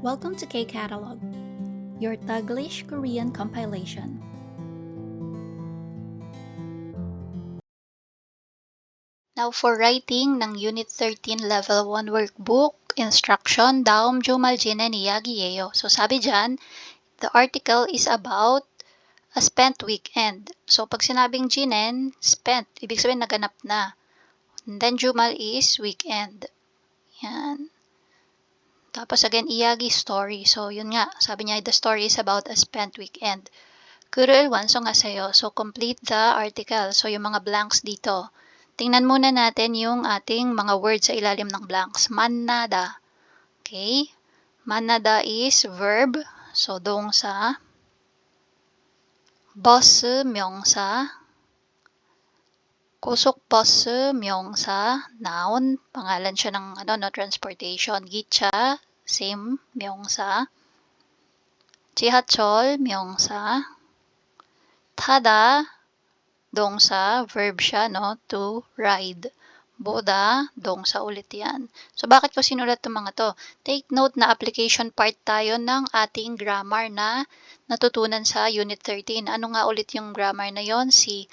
Welcome to K-Catalog, your Taglish Korean compilation. Now for writing ng Unit 13 Level 1 Workbook, Instruction, daum jumaljinen iyagiyeyo. So sabi dyan, the article is about a spent weekend. So pag sinabing jinen, spent, ibig sabihin naganap na. And then jumal is weekend. Yan. Tapos again, iyagi story. So yun nga, sabi niya, the story is about a spent weekend. 글을 완성하세요. So complete the article. So yung mga blanks dito. Tingnan muna natin yung ating mga words sa ilalim ng blanks. 만나다. Okay? 만나다 is verb. So 동사. 버스 명사. 고속버스 명사. Noun. Pangalan siya ng transportation. 기차. Same 명사. 지하철 명사. 타다. 동사, verb siya, no? To ride. Boda, 동사 ulit yan. So, bakit ko sinulat itong mga to? Take note na application part tayo ng ating grammar na natutunan sa Unit 13. Ano nga ulit yung grammar na yon? Si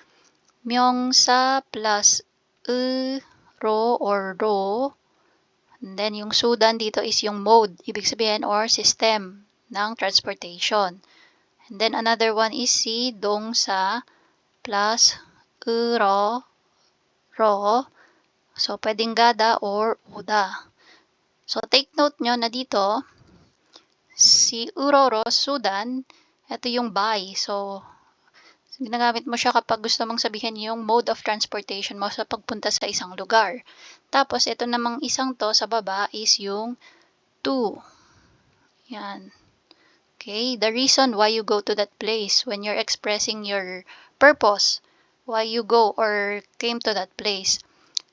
명사 plus ro or ro. And then, yung sudan dito is yung mode, ibig sabihin, or system ng transportation. And then, another one is si 동사 plus ro. So, pwedeng gada or uda. So, take note nyo na dito, si uroro, sudan, ito yung by. So, ginagamit mo siya kapag gusto mong sabihin yung mode of transportation mo sa pagpunta sa isang lugar. Tapos, ito namang isang to sa baba is yung to. Yan. Okay, the reason why you go to that place when you're expressing your purpose, why you go or came to that place.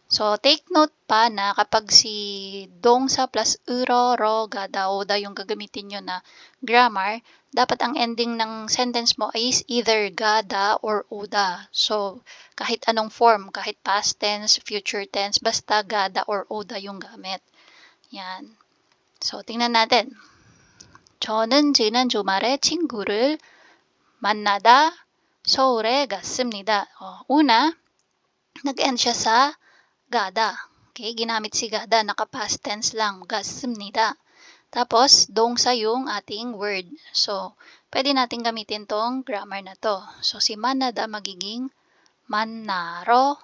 So, take note pa na kapag si 동사 plus uro, ro, gada, oda yung gagamitin nyo na grammar, dapat ang ending ng sentence mo is either gada or oda. So, kahit anong form, kahit past tense, future tense, basta gada or oda yung gamit. Yan. So, tingnan natin. 저는 지난 주말에 친구를 만나다 서울에 갔습니다. Una, nag-end siya sa gada. Okay, ginamit si gada, naka-past tense lang, 갔습니다. Tapos, 동사 yung ating word. So, pwede natin gamitin tong grammar na to. So, si 만나다 magiging 만나러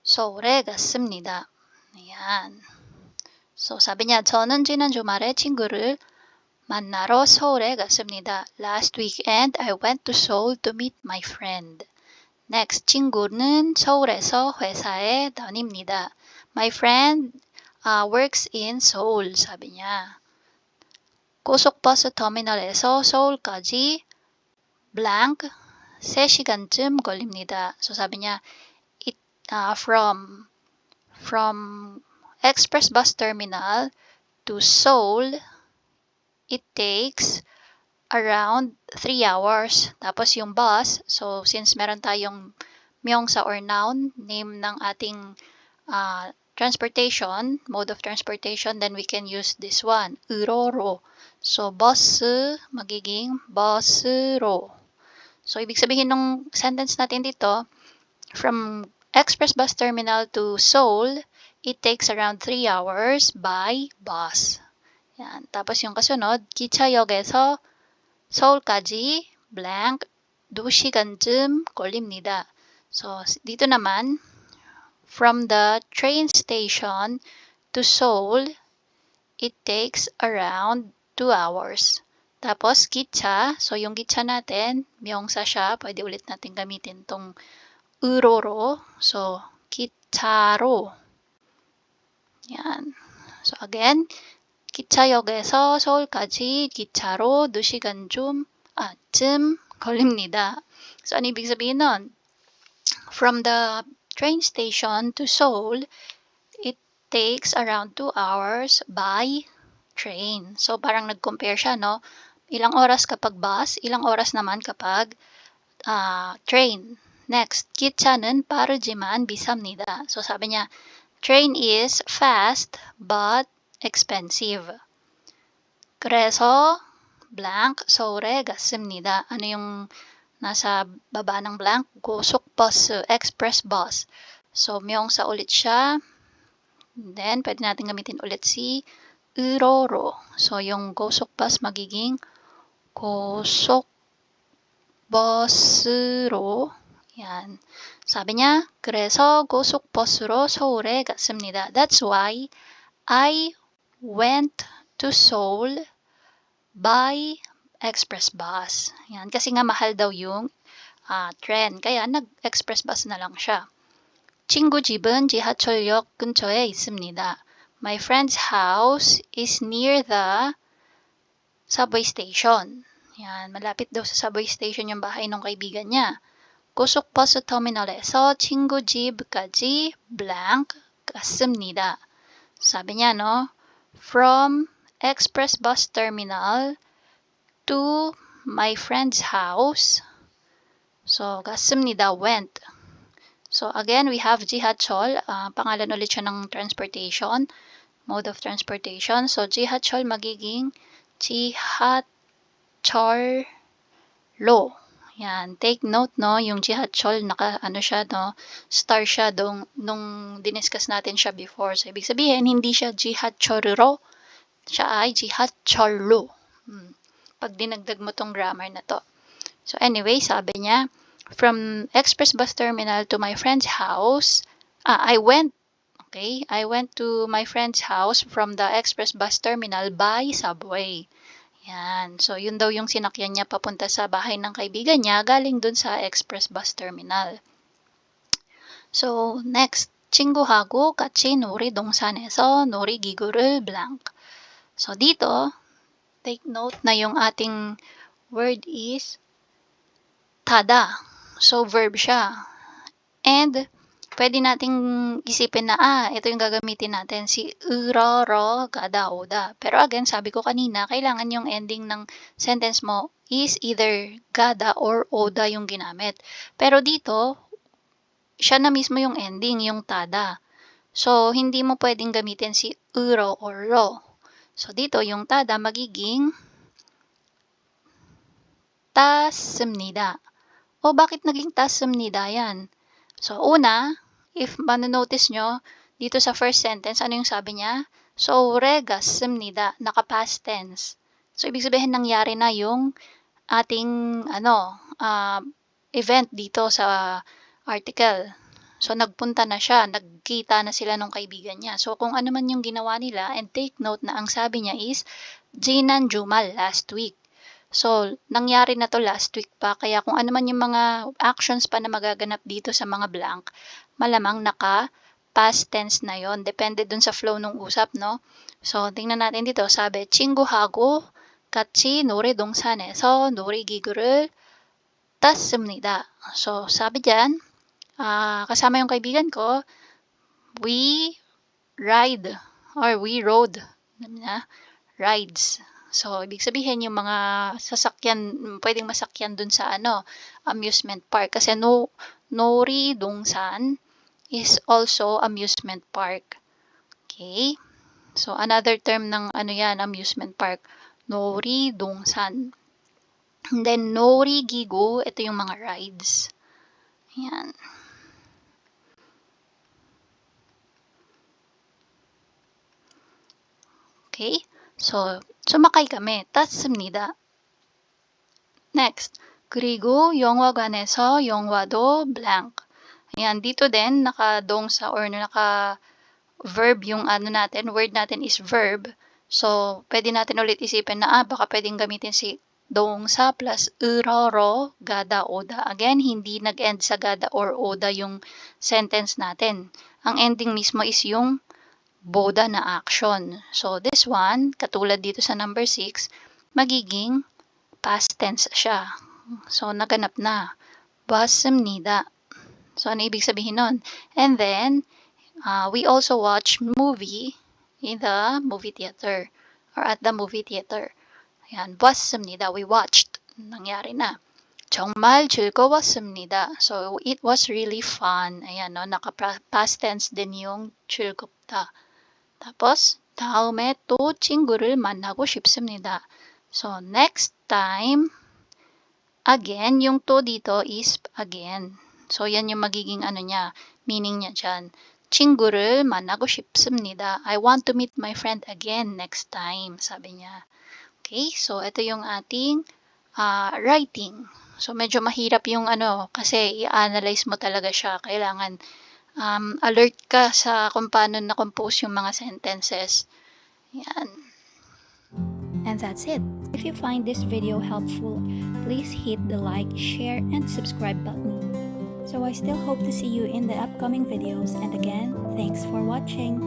서울에 갔습니다. Ayan. So, sabi niya, 저는 지난 주말에 친구를 만나러 서울에 갔습니다. Last weekend, I went to Seoul to meet my friend. Next, 친구는 서울에서 회사에 다닙니다. My friend works in Seoul, sabi niya. 고속버스 터미널에서 서울까지 blank 3시간쯤 걸립니다. So sabi niya, from Express Bus Terminal to Seoul, it takes around 3 hours. Tapos yung bus, so since meron tayong 명사 or noun, name ng ating transportation, mode of transportation, then we can use this one, 으로로. So, 버스, magiging 버스로. So, ibig sabihin ng sentence natin dito, from Express Bus Terminal to Seoul, it takes around 3 hours by bus. Yan. Tapos yung kasunod, 기차역에서 서울까지 blank 2시간쯤 걸립니다. So, dito naman, from the train station to Seoul, it takes around 2 hours. Tapos, 기차. So, yung 기차 natin, 명사 siya. Pwede ulit natin gamitin tong 으로로. So, 기차로. Yan. So, again, 기차역에서 서울까지 기차로 2시간쯤 걸립니다. So, ano ibig sabihin nun? From the train station to Seoul, it takes around 2 hours by train. So, parang nag-compare siya, no? Ilang oras kapag bus, ilang oras naman kapag train. Next, 기차는 빠르지만 비쌉니다. So, sabi niya, train is fast but expensive. 그래서 blank 서울에 갔습니다. Ano yung nasa baba ng blank? 고속버스, express bus. So, 명사 ulit siya. Then, pwede natin gamitin ulit si 으로로. So, yung 고속버스 magiging 고속버스로. Yan. Sabi niya, 그래서 고속버스로 서울에 갔습니다. That's why I went to Seoul by express bus. Yan. Kasi nga mahal daw yung tren. Kaya nag-express bus na lang siya. 친구 집은 지하철역 근처에 있습니다. My friend's house is near the subway station. Yan, malapit daw sa subway station yung bahay ng kaibigan niya. 고속버스 터미널에서 친구 집까지 blank 갔습니다. Sabi niya, no? From express bus terminal to my friend's house. So, 갔습니다, went. So, again, we have 지하철. Pangalan ulit siya ng transportation, mode of transportation. So, 지하철 magiging 지하철로. Yan. Take note, no? Yung 지하철, siya, no? Star siya nung diniscuss natin siya before. So, ibig sabihin, hindi siya 지하철로. Siya ay 지하철로. Pag dinagdag mo tong grammar na to. So, anyway, sabi niya, from express bus terminal to my friend's house, I went to my friend's house from the express bus terminal by subway. Yan. So, yun daw yung sinakyan niya papunta sa bahay ng kaibigan niya galing dun sa express bus terminal. So, next. 친구하고 같이 놀이동산에서 놀이기구를 blank. So, dito, take note na yung ating word is tada. So, verb siya. And, pwede nating isipin na, ito yung gagamitin natin, si 으러러 가다 오다. Pero again, sabi ko kanina, kailangan yung ending ng sentence mo is either gada or oda yung ginamit. Pero dito, siya na mismo yung ending, yung tada. So, hindi mo pwedeng gamitin si 으러 or ro. So, dito, yung tada magiging 땄습니다. O, bakit naging 땄습니다 yan? So, una, if manonotice nyo, dito sa first sentence, ano yung sabi niya? 서울에 갔습니다. Naka-past tense. So, ibig sabihin, nangyari na yung ating, event dito sa article. So, nagpunta na siya. Nagkita na sila ng kaibigan niya. So, kung ano man yung ginawa nila, and take note na ang sabi niya is, 지난 주말, last week. So, nangyari na to last week pa. Kaya kung ano man yung mga actions pa na magaganap dito sa mga blank, malamang naka-past tense na yon. Depende dun sa flow ng usap, no? So, tingnan natin dito. Sabi, 친구하고 같이 놀이동산에서 놀이기구를 탔습니다. So, sabi dyan, kasama yung kaibigan ko, we rode, rides. So, ibig sabihin yung mga sasakyan, pwedeng masakyan dun sa amusement park. Kasi 놀이동산 is also amusement park. Okay? So, another term ng amusement park. 놀이동산. And then, 놀이기구, ito yung mga rides. Ayan. Okay? So, sumakay kami. 탔습니다. Next. 그리고 영화관에서 영화도 blank. Ayan, dito din, naka-동사 or naka-verb yung word natin is verb. So, pwede natin ulit isipin na, baka pwedeng gamitin si 동사 plus 으러러, gada, oda. Again, hindi nag-end sa gada or oda yung sentence natin. Ang ending mismo is yung boda na action. So, this one, katulad dito sa number 6, magiging past tense siya. So, naganap na. 봤습니다. So, ano ibig sabihin nun? And then, we also watch movie in the movie theater or at the movie theater. Ayan, 봤습니다. We watched. Nangyari na. 정말 즐거웠습니다. So, it was really fun. Ayan, no? Naka-past tense din yung 즐겁다. Tapos, 다음에 또 친구를 만나고 싶습니다. So, next time, again, yung to dito is again. So, yan yung magiging meaning niya dyan. 친구를 만나고 싶습니다. I want to meet my friend again next time, sabi niya. Okay, so ito yung ating writing. So, medyo mahirap yung kasi i-analyze mo talaga siya. Kailangan alert ka sa kung paano na-compose yung mga sentences. Yan. And that's it. If you find this video helpful, please hit the like, share, and subscribe button. So I still hope to see you in the upcoming videos, and again, thanks for watching.